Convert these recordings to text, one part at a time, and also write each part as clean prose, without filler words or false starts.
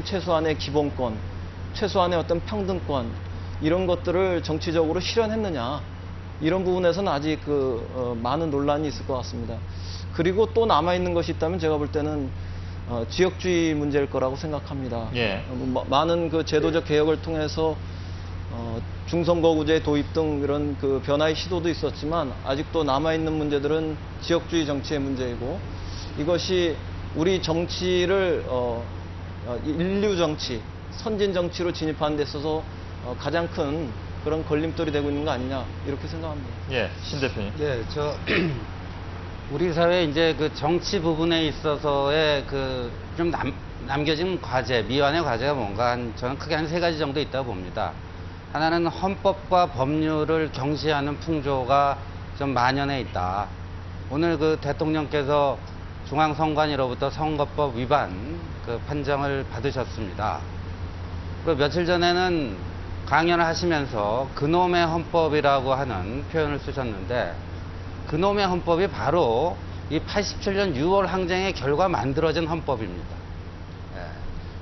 최소한의 기본권, 최소한의 어떤 평등권 이런 것들을 정치적으로 실현했느냐 이런 부분에서는 아직 많은 논란이 있을 것 같습니다. 그리고 또 남아있는 것이 있다면 제가 볼 때는 지역주의 문제일 거라고 생각합니다. 예. 많은 제도적 개혁을 통해서 중선거구제 도입 등 이런 변화의 시도도 있었지만 아직도 남아있는 문제들은 지역주의 정치의 문제이고 이것이 우리 정치를 인류 정치, 선진 정치로 진입하는 데 있어서 가장 큰 그런 걸림돌이 되고 있는 거 아니냐 이렇게 생각합니다. 예, 신 대표님. 네, 우리 사회 이제 정치 부분에 있어서의 좀 남겨진 과제, 미완의 과제가 뭔가 저는 크게 한 3가지 정도 있다고 봅니다. 하나는 헌법과 법률을 경시하는 풍조가 좀 만연해 있다. 오늘 대통령께서 중앙선관위로부터 선거법 위반 판정을 받으셨습니다. 며칠 전에는 강연을 하시면서 그놈의 헌법이라고 하는 표현을 쓰셨는데 그놈의 헌법이 바로 이 87년 6월 항쟁의 결과 만들어진 헌법입니다.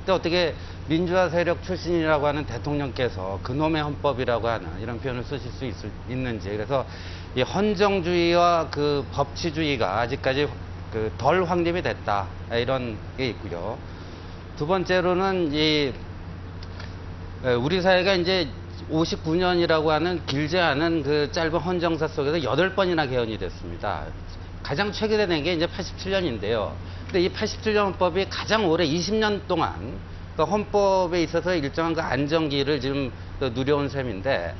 근데 어떻게 민주화 세력 출신이라고 하는 대통령께서 그놈의 헌법이라고 하는 이런 표현을 쓰실 수 있는지. 그래서 이 헌정주의와 법치주의가 아직까지 덜 확립이 됐다. 이런 게 있고요. 두 번째로는 우리 사회가 이제 59년이라고 하는 길지 않은 짧은 헌정사 속에서 8번이나 개헌이 됐습니다. 가장 최근에 된 게 이제 87년인데요. 근데 이 87년 헌법이 가장 오래 20년 동안 헌법에 있어서 일정한 안정기를 지금 누려온 셈인데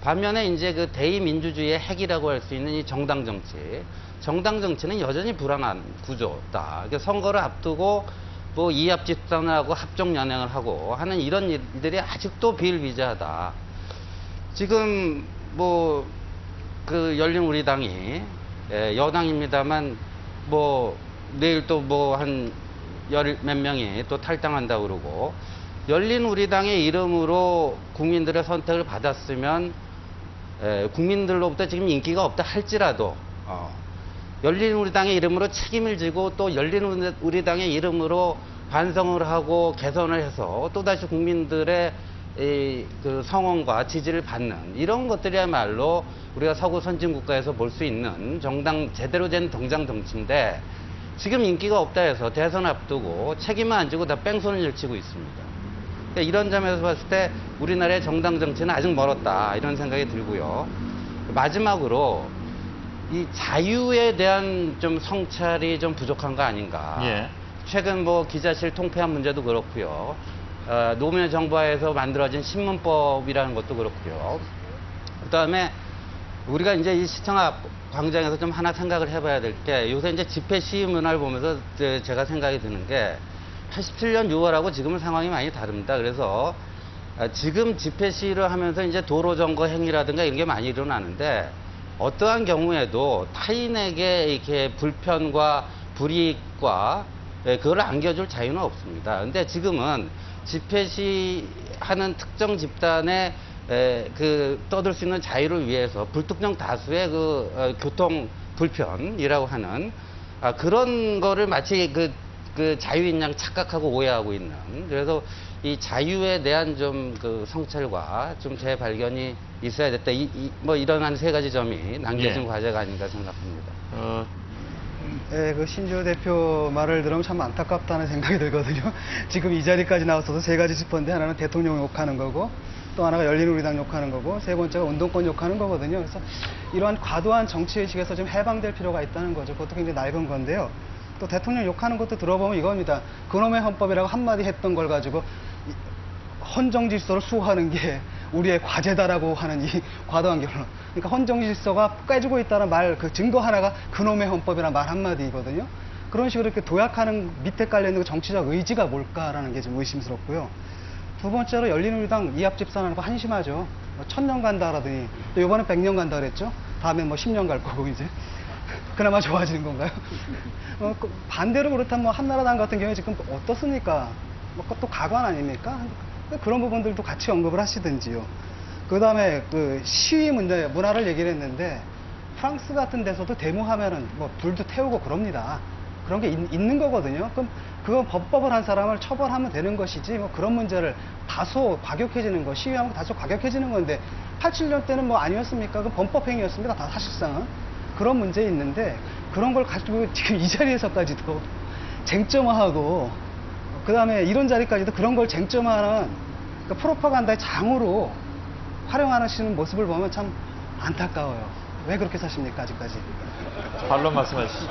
반면에 이제 대의민주주의의 핵이라고 할 수 있는 이 정당 정치는 여전히 불안한 구조다. 선거를 앞두고 이합 집산을 하고 합종 연행을 하고 하는 이런 일들이 아직도 비일비재하다. 지금 열린우리당이 여당입니다만 내일 또 한 몇 명이 또 탈당한다고 그러고 열린우리당의 이름으로 국민들의 선택을 받았으면 국민들로부터 지금 인기가 없다 할지라도 열린우리당의 이름으로 책임을 지고 또 열린우리당의 이름으로 반성을 하고 개선을 해서 또다시 국민들의 성원과 지지를 받는 이런 것들이야말로 우리가 서구 선진국가에서 볼 수 있는 제대로 된 정당 정치인데 지금 인기가 없다 해서 대선 앞두고 책임을 안 지고 다 뺑소니를 일치고 있습니다. 그러니까 이런 점에서 봤을 때 우리나라의 정당 정치는 아직 멀었다 이런 생각이 들고요. 마지막으로 이 자유에 대한 좀 성찰이 좀 부족한 거 아닌가. 예. 최근 기자실 통폐합 문제도 그렇고요. 노무현 정부하에서 만들어진 신문법이라는 것도 그렇고요. 그다음에 우리가 이제 이 시청 앞 광장에서 좀 하나 생각을 해봐야 될 게 요새 이제 집회 시위 문화를 보면서 제가 생각이 드는 게 87년 6월하고 지금은 상황이 많이 다릅니다. 그래서 지금 집회 시위를 하면서 이제 도로 점거 행위라든가 이런 게 많이 일어나는데 어떠한 경우에도 타인에게 이렇게 불편과 불이익과 그걸 안겨줄 자유는 없습니다. 근데 지금은 집회 시하는 특정 집단의 떠들 수 있는 자유를 위해서 불특정 다수의 교통 불편이라고 하는 그런 거를 마치 자유인 양 착각하고 오해하고 있는 그래서 이 자유에 대한 좀 성찰과 좀 재발견이 있어야 됐다. 이런 한 3가지 점이 남겨진 과제가 아닌가 생각합니다. 네, 신조 대표 말을 들으면 참 안타깝다는 생각이 들거든요. 지금 이 자리까지 나와서도 3가지 짚었는데 하나는 대통령 욕하는 거고 또 하나가 열린우리당 욕하는 거고 3번째가 운동권 욕하는 거거든요. 그래서 이러한 과도한 정치의식에서 좀 해방될 필요가 있다는 거죠. 그것도 굉장히 낡은 건데요. 또 대통령 욕하는 것도 들어보면 이겁니다. 그놈의 헌법이라고 한마디 했던 걸 가지고 헌정질서를 수호하는 게 우리의 과제다라고 하는 이 과도한 결론. 그러니까 헌정질서가 깨지고 있다는 증거 하나가 그놈의 헌법이라는 말 한마디거든요. 그런 식으로 이렇게 도약하는 밑에 깔려있는 정치적 의지가 뭘까라는 게 좀 의심스럽고요. 두 번째로 열린우리당 이합 집산하는 거 한심하죠. 1000년 간다 하더니 또 이번에 100년 간다 그랬죠. 다음에 10년 갈 거고 이제. 그나마 좋아지는 건가요? 반대로 그렇다면 한나라당 같은 경우에 지금 어떻습니까? 또 가관 아닙니까? 그런 부분들도 같이 언급을 하시든지요. 그 다음에 시위 문화를 얘기를 했는데 프랑스 같은 데서도 데모하면은 불도 태우고 그럽니다. 그런 게 있는 거거든요. 그럼 그거 법법을 한 사람을 처벌하면 되는 것이지 뭐 그런 문제를 다소 과격해지는 거, 시위하면 다소 과격해지는 건데 87년 때는 뭐 아니었습니까? 그 범법행위였습니다. 다 사실상은. 그런 문제 있는데 그런 걸 가지고 지금 이 자리에서까지도 쟁점화하고 그다음에 이런 자리까지도 그런 걸 쟁점화하는 그러니까 프로파간다의 장으로 활용하시는 모습을 보면 참 안타까워요. 왜 그렇게 사십니까, 아직까지? 반론 말씀하시죠.